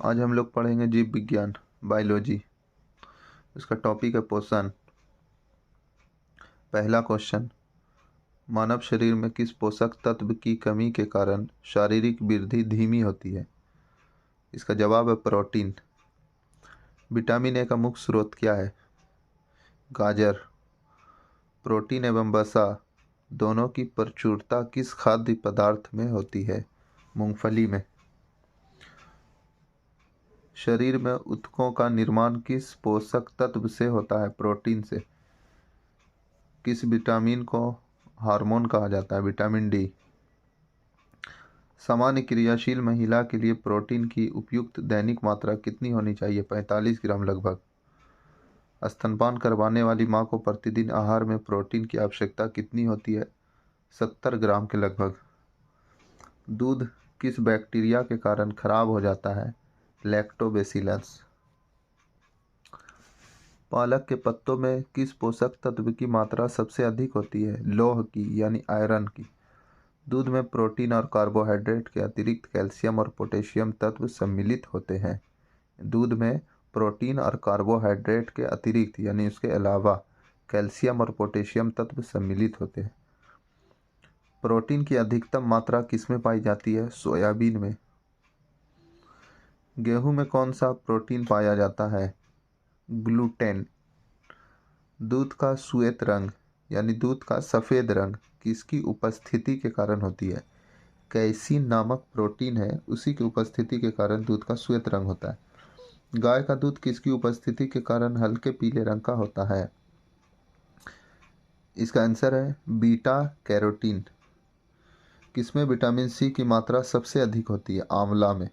आज हम लोग पढ़ेंगे जीव विज्ञान, बायोलॉजी। इसका टॉपिक है पोषण। पहला क्वेश्चन, मानव शरीर में किस पोषक तत्व की कमी के कारण शारीरिक वृद्धि धीमी होती है? इसका जवाब है प्रोटीन। विटामिन ए का मुख्य स्रोत क्या है? गाजर। प्रोटीन एवं वसा दोनों की प्रचुरता किस खाद्य पदार्थ में होती है? मूंगफली में। शरीर में ऊतकों का निर्माण किस पोषक तत्व से होता है? प्रोटीन से। किस विटामिन को हार्मोन कहा जाता है? Vitamin D. सामान्य क्रियाशील महिला के लिए प्रोटीन की उपयुक्त दैनिक मात्रा कितनी होनी चाहिए? 45 ग्राम लगभग। स्तनपान करवाने वाली मां को प्रतिदिन आहार में प्रोटीन की आवश्यकता कितनी होती है? 70 ग्राम के लगभग। दूध किस बैक्टीरिया के कारण खराब हो जाता है? लैक्टोबैसिलस। पालक के पत्तों में किस पोषक तत्व की मात्रा सबसे अधिक होती है? लौह की यानी आयरन की। दूध में प्रोटीन और कार्बोहाइड्रेट के अतिरिक्त कैल्शियम और पोटेशियम तत्व सम्मिलित होते हैं। दूध में प्रोटीन और कार्बोहाइड्रेट के अतिरिक्त यानी उसके अलावा कैल्शियम और पोटेशियम तत्व सम्मिलित होते हैं। प्रोटीन की अधिकतम मात्रा किसमें पाई जाती है? सोयाबीन में। गेहूं में कौन सा प्रोटीन पाया जाता है? ग्लूटेन। दूध का श्वेत रंग यानी दूध का सफ़ेद रंग किसकी उपस्थिति के कारण होती है? कैसीन नामक प्रोटीन है, उसी की उपस्थिति के कारण दूध का श्वेत रंग होता है। गाय का दूध किसकी उपस्थिति के कारण हल्के पीले रंग का होता है? इसका आंसर है बीटा कैरोटीन। किसमें विटामिन सी की मात्रा सबसे अधिक होती है? आंवला में।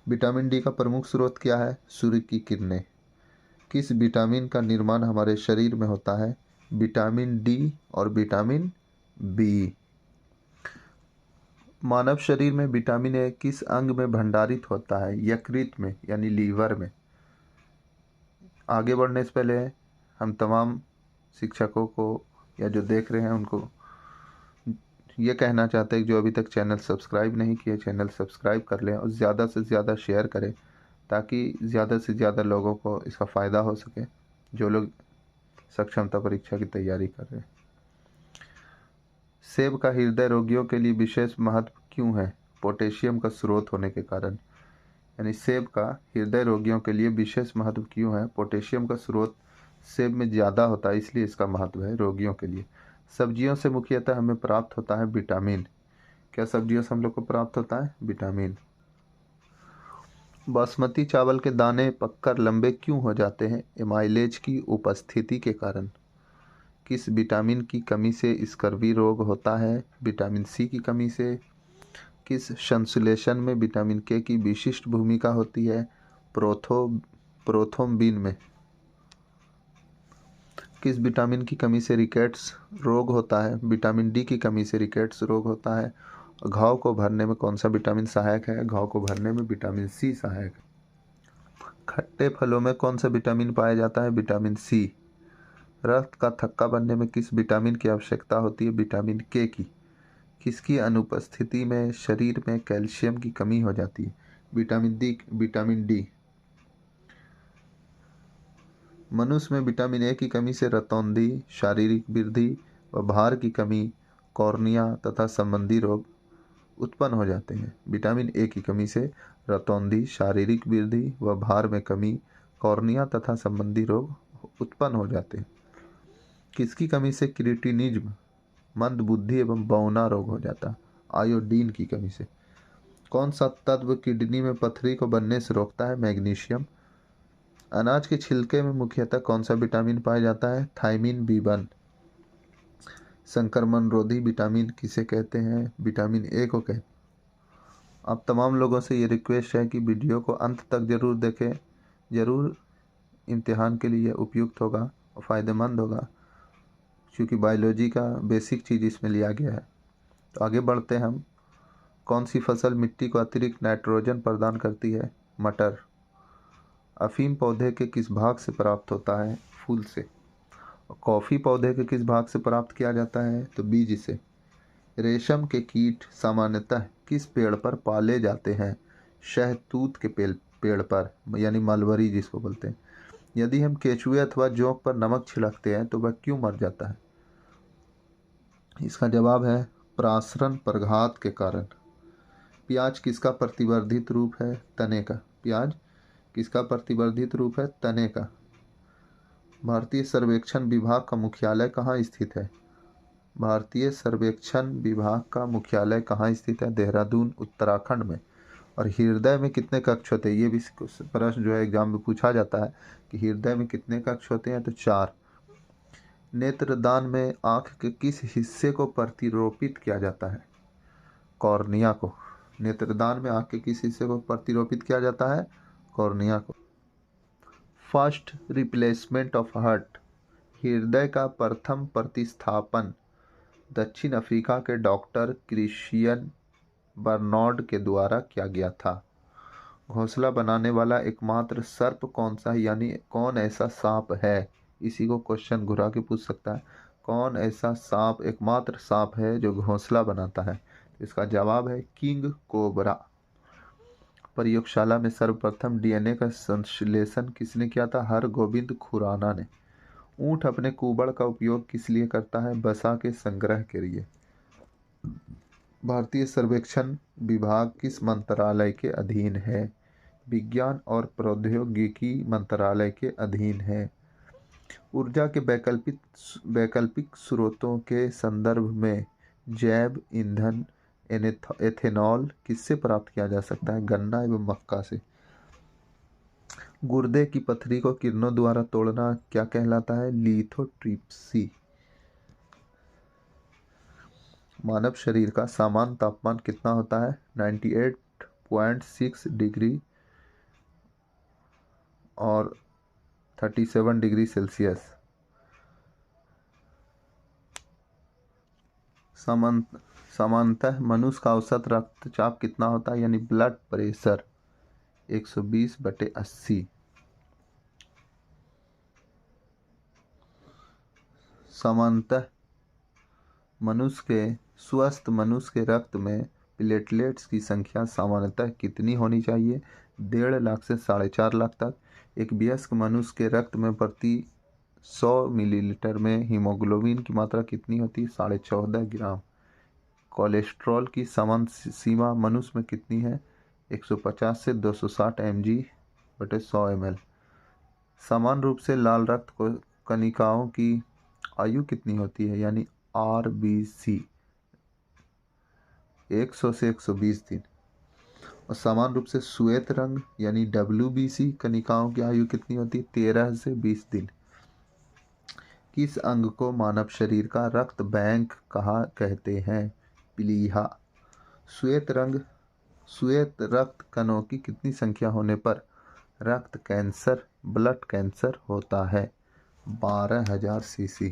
विटामिन डी का प्रमुख स्रोत क्या है? सूर्य की किरणें। किस विटामिन का निर्माण हमारे शरीर में होता है? विटामिन डी और विटामिन बी। मानव शरीर में विटामिन ए किस अंग में भंडारित होता है? यकृत में यानी लीवर में। आगे बढ़ने से पहले हम तमाम शिक्षकों को या जो देख रहे हैं उनको ये कहना चाहते हैं कि जो अभी तक चैनल सब्सक्राइब नहीं किए, चैनल सब्सक्राइब कर लें और ज़्यादा से ज़्यादा शेयर करें ताकि ज़्यादा से ज़्यादा लोगों को इसका फ़ायदा हो सके, जो लोग सक्षमता परीक्षा की तैयारी कर रहे हैं। सेब का हृदय रोगियों के लिए विशेष महत्व क्यों है? पोटेशियम का स्रोत होने के कारण। यानी सेब का हृदय रोगियों के लिए विशेष महत्व क्यों है? पोटेशियम का स्रोत सेब में ज़्यादा होता है, इसलिए इसका महत्व है रोगियों के लिए। सब्जियों से मुख्यतः हमें प्राप्त होता है विटामिन। क्या सब्जियों से हम लोग को प्राप्त होता है? विटामिन। बासमती चावल के दाने पककर लंबे क्यों हो जाते हैं? एमाइलेज की उपस्थिति के कारण। किस विटामिन की कमी से स्कर्वी रोग होता है? विटामिन सी की कमी से। किस संश्लेषण में विटामिन के की विशिष्ट भूमिका होती है? प्रोथ्रोम्बिन में। किस विटामिन की कमी से रिकेट्स रोग होता है? विटामिन डी की कमी से रिकेट्स रोग होता है। घाव को भरने में कौन सा विटामिन सहायक है? घाव को भरने में विटामिन सी सहायक है। खट्टे फलों में कौन सा विटामिन पाया जाता है? Vitamin C. रक्त का थक्का बनने में किस विटामिन की आवश्यकता होती है? विटामिन के की। किसकी अनुपस्थिति में शरीर में कैल्शियम की कमी हो जाती है? Vitamin D. मनुष्य में विटामिन ए की कमी से रतौंधी, शारीरिक वृद्धि व भार की कमी, कॉर्निया तथा संबंधी रोग उत्पन्न हो जाते हैं। विटामिन ए की कमी से रतौंधी, शारीरिक वृद्धि व भार में कमी, कॉर्निया तथा संबंधी रोग उत्पन्न हो जाते हैं। किसकी कमी से क्रिटिनिज्म, मंदबुद्धि एवं बौना रोग हो जाता है? आयोडीन की कमी से। कौन सा तत्व किडनी में पथरी को बनने से रोकता है? मैग्नीशियम। अनाज के छिलके में मुख्यतः कौन सा विटामिन पाया जाता है? Thiamine B1। संक्रमणरोधी विटामिन किसे कहते हैं? विटामिन ए को कहते हैं। आप तमाम लोगों से ये रिक्वेस्ट है कि वीडियो को अंत तक ज़रूर देखें, ज़रूर इम्तिहान के लिए उपयुक्त होगा और फ़ायदेमंद होगा, क्योंकि बायोलॉजी का बेसिक चीज़ इसमें लिया गया है। तो आगे बढ़ते हैं हम। कौन सी फसल मिट्टी को अतिरिक्त नाइट्रोजन प्रदान करती है? मटर। अफीम पौधे के किस भाग से प्राप्त होता है? फूल से। कॉफ़ी पौधे के किस भाग से प्राप्त किया जाता है? तो बीज से। रेशम के कीट सामान्यतः किस पेड़ पर पाले जाते हैं? शहतूत के पेड़ पर, यानी मलबरी जिसको बोलते हैं, यदि हम केचुए अथवा जोंक पर नमक छिड़कते हैं तो वह क्यों मर जाता है? इसका जवाब है प्रासरण प्रघात के कारण। प्याज किसका प्रतिवर्धित रूप है? तने का। प्याज किसका प्रतिवर्धित रूप है? तने का। भारतीय सर्वेक्षण विभाग का मुख्यालय कहाँ स्थित है? भारतीय सर्वेक्षण विभाग का मुख्यालय कहाँ स्थित है? देहरादून, उत्तराखंड में। और हृदय में कितने कक्ष होते हैं? ये भी प्रश्न जो है एग्जाम में पूछा जाता है कि हृदय में कितने कक्ष होते हैं, तो 4। नेत्रदान में आंख के किस हिस्से को प्रतिरोपित किया जाता है? कॉर्निया को। नेत्रदान में आंख के किस हिस्से को प्रतिरोपित किया जाता है? कॉर्निया को। फर्स्ट रिप्लेसमेंट ऑफ हार्ट, हृदय का प्रथम प्रतिस्थापन दक्षिण अफ्रीका के डॉक्टर क्रिश्चियन बर्नार्ड के द्वारा किया गया था। घोंसला बनाने वाला एकमात्र सर्प कौन सा है, यानी कौन ऐसा सांप है? इसी को क्वेश्चन घुरा के पूछ सकता है, कौन ऐसा सांप, एकमात्र सांप है जो घोंसला बनाता है? इसका जवाब है किंग कोबरा। प्रयोगशाला में सर्वप्रथम डीएनए का संश्लेषण किसने किया था? हरगोविंद खुराना ने। ऊंट अपने कुबड़ का उपयोग किस लिए करता है? वसा के संग्रह के लिए। भारतीय सर्वेक्षण विभाग किस मंत्रालय के अधीन है? विज्ञान और प्रौद्योगिकी मंत्रालय के अधीन है। ऊर्जा के वैकल्पिक स्रोतों के संदर्भ में जैव ईंधन एथेनॉल किससे प्राप्त किया जा सकता है? गन्ना एवं मक्का से। गुर्दे की पथरी को किरणों द्वारा तोड़ना क्या कहलाता है? लिथोट्रिप्सी। मानव शरीर का सामान्य तापमान कितना होता है? 98.6 डिग्री और 37 डिग्री सेल्सियस। सामान्यतः मनुष्य का औसत रक्तचाप कितना होता है, यानी ब्लड प्रेशर? 120/80। सामान्यतः स्वस्थ मनुष्य के रक्त में प्लेटलेट्स की संख्या सामान्यतः कितनी होनी चाहिए? 1.5 लाख से 4.5 लाख तक। एक वयस्क मनुष्य के रक्त में प्रति 100 मिलीलीटर में हीमोग्लोबिन की मात्रा कितनी होती है? 14.5 ग्राम। कोलेस्ट्रॉल की सामान्य सीमा मनुष्य में कितनी है? 150 से 260 mg/100 ml। समान रूप से लाल रक्त कणिकाओं की आयु कितनी होती है, यानी RBC? 100 से 120 दिन। और समान रूप से श्वेत रंग यानी WBC कणिकाओं की आयु कितनी होती है? 13 से 20 दिन। किस अंग को मानव शरीर का रक्त बैंक कहा कहते हैं? प्लीहा। श्वेत रक्त कणों की कितनी संख्या होने पर ब्लड कैंसर होता है? 12,000 cc।